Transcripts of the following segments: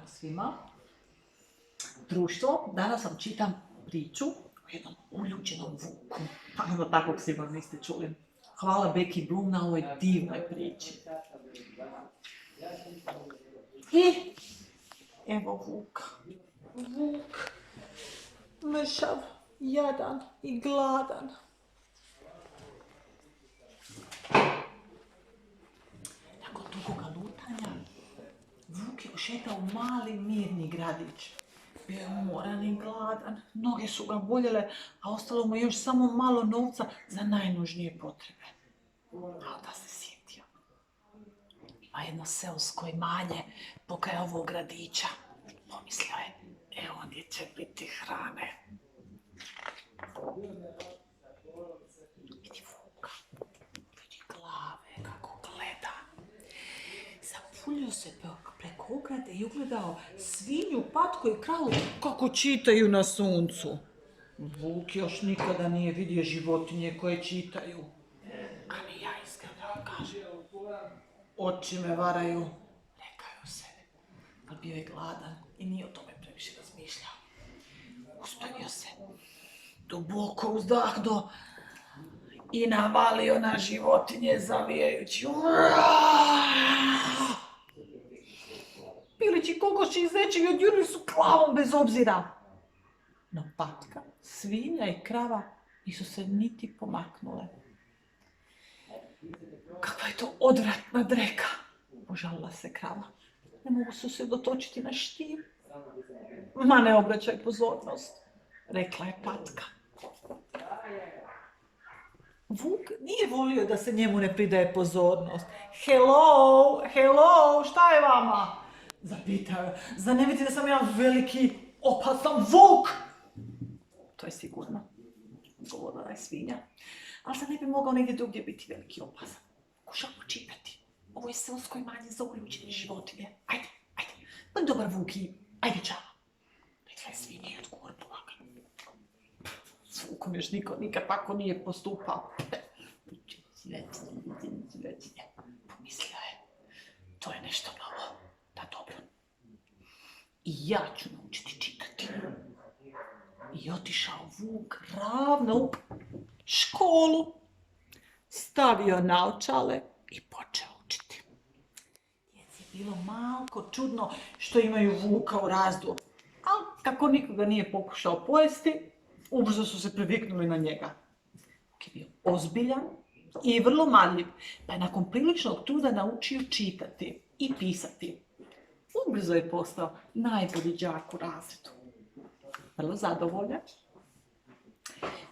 svima. Društvo, danas vam čitam priču o jednom uljuđenom vuku. Pa ono takvog sigurno niste čuli. Hvala Becky Bloom na ovoj divnoj priči. I evo Vuka. Vuk, mršav, jadan i gladan. Nakon dugoga lutanja, Vuk je ošetao u mali mirni gradić. Bio je umoran i gladan, noge su ga boljele, a ostalo mu još samo malo novca za najnužnije potrebe. A onda se sjetio. Ima jedno seosko imanje pokraj ovog gradića. Pomislio je, evo ondje će biti hrane. Vidi Vuka, vidi glave kako gleda. Zapuljio se preko ograde i ugledao svinju, patku i kravu kako čitaju na suncu. Vuk još nikada nije vidio životinje koje čitaju. A ni ja iskreno da vam kažem. Oči me varaju, rekao se. Ali bio je gladan i nije o tome previše razmišljao. Uspravio se, duboko uzdahnuo i navalio na životinje zavijajući. Pilići, kokoši i zečevi odjurili su glavom bez obzira. No patka, svinja i krava nisu se niti pomaknule. Kakva je to odvratna dreka, požalila se krava. Ne mogu se usredotočiti na štiv. Ma ne obraćaj pozornost, rekla je patka. Vuk nije volio da se njemu ne pridaje pozornost. Hello, šta je vama? Zapitao je. Zar ne vidite da sam ja veliki, opasan vuk? To je sigurno, govorila je svinja. Ali sad ne bi mogao negdje drugdje biti veliki opasan. Kušao čitati. Ovo je seosko imanje za uljuđene životinje. Ajde. Pa dobar Vuk i ajde čao. Rekla je svinja i odgovorila ga. S Vukom još niko nikad tako nije postupao. Svetinje. Pomislio je. To je nešto novo. Da, dobro. I ja ću naučiti čitati. I otišao Vuk ravno u školu. Stavio naočale i počeo učiti. Djeci je bilo malko čudno što imaju Vuka u razdu. Ali kako nikoga nije pokušao pojesti, ubrzo su se priviknuli na njega. Vuk je bio ozbiljan i vrlo marljiv, pa je nakon priličnog truda naučio čitati i pisati. Ubrzo je postao najbolji đak u razredu. Vrlo zadovoljan.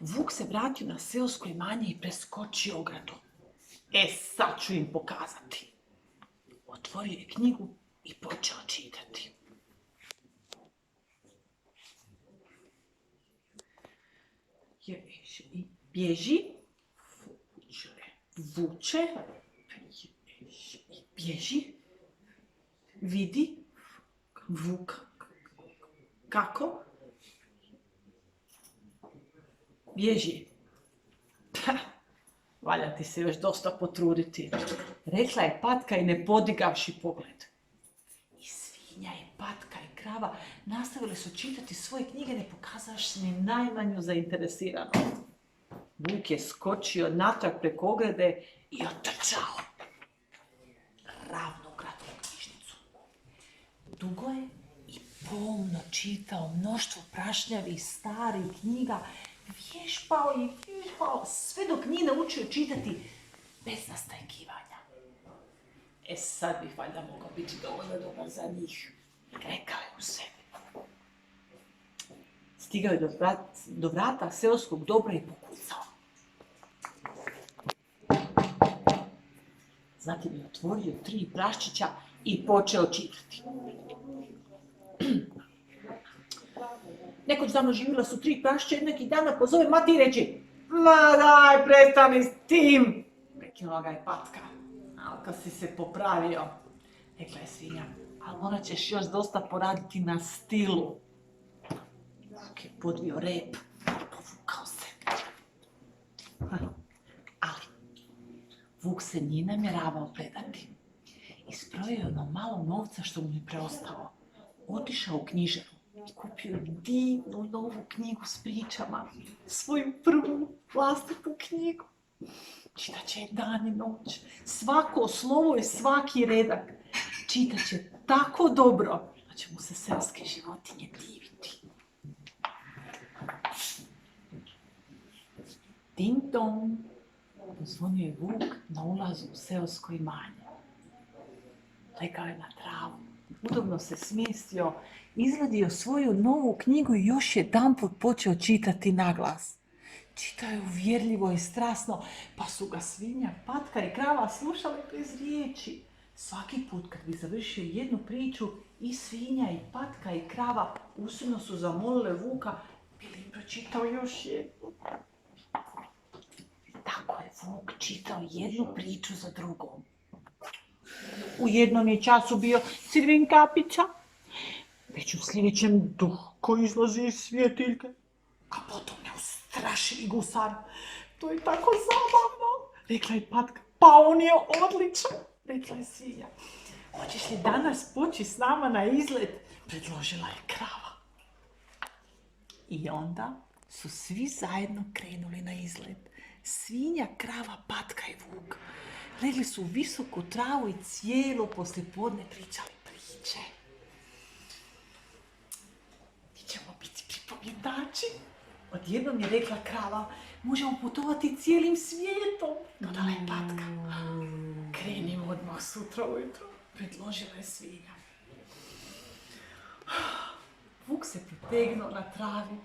Vuk se vratio na seosko imanje i preskočio ogradu. Sad ću im pokazati. Otvorio je knjigu i počeo čitati. Bježi, vuče, bježi, vidi, Vuk, kako? Bježi. Valja ti se još dosta potruditi, rekla je patka i ne podigavši pogled. I svinja i patka i krava nastavili su čitati svoje knjige ne pokazavši ni najmanju zainteresiranost. Vuk je skočio natrag preko ograde i otrčao ravno u gradsku knjižnicu. Dugo je i pomno čitao mnoštvo prašnjavih starih knjiga, vježbao, sve dok nije naučio čitati bez nastajkivanja. Sad bih valjda mogao biti dovoljno dobar za njih, rekao je u sebi. Stigao je do vrata seoskog dobra i pokucao. Zatim je otvorio 3 praščića i počeo čitati. Nekoć davno živjela su 3 prašće, neki dana pozove mati i reći: ma daj, prestani s tim! Prekinula ga je patka. Ali kad si se popravio, rekla je svinja, ali morat ćeš još dosta poraditi na stilu. Vuk je podvio rep i povukao se. Ali Vuk se nije namjeravao predati. Isprojio ono malo novca što mu je preostalo. otišao u knjižaru i kupio divnu novu knjigu s pričama, svoju prvu vlastitu knjigu. Čitat će je dan i noć, svako slovo i svaki redak. Čitat će tako dobro da će mu se seoske životinje diviti. Ding dong, pozvonio je vuk na ulazu u seosko imanje. Legao je na travu, udobno se smjestio, izvadio svoju novu knjigu i još jedanput počeo čitati naglas. Čitao je uvjerljivo i strasno, pa su ga svinja, patka i krava slušali bez riječi. Svaki put kad bi završio jednu priču, i svinja, i patka, i krava usredno su zamolile vuka, bi li im pročitao još jednu. Tako je vuk čitao jednu priču za drugom. U jednom je času bio Crvenkapica, već u sljedećem duh koji izlazi iz svjetiljke, a potom neustrašivi gusar. To je tako zabavno, rekla je patka. Pa on je odličan, rekla je svinja. Hoćeš li danas poći s nama na izlet? Predložila je krava. I onda su svi zajedno krenuli na izlet. Svinja, krava, patka i vuk. Legli su u visoku travu i cijelo poslijepodne pričali priče. Mi ćemo biti pripovjedači. Odjednom je rekla krava, možemo putovati cijelim svijetom. Dodala je patka. Krenimo odmah sutra ujutro, predložila je svinja. Vuk se protegnuo na travi.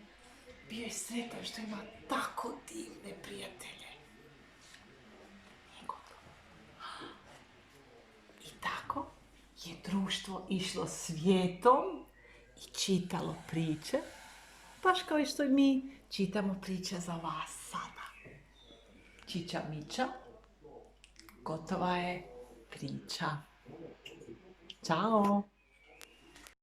Bio je sretan što ima tako divne prijatelje. Nije gotovo. I tako je društvo išlo svijetom i čitalo priče, baš kao i što i mi čitamo priče za vas sada. Čiča Miča, gotova je priča. Ćao!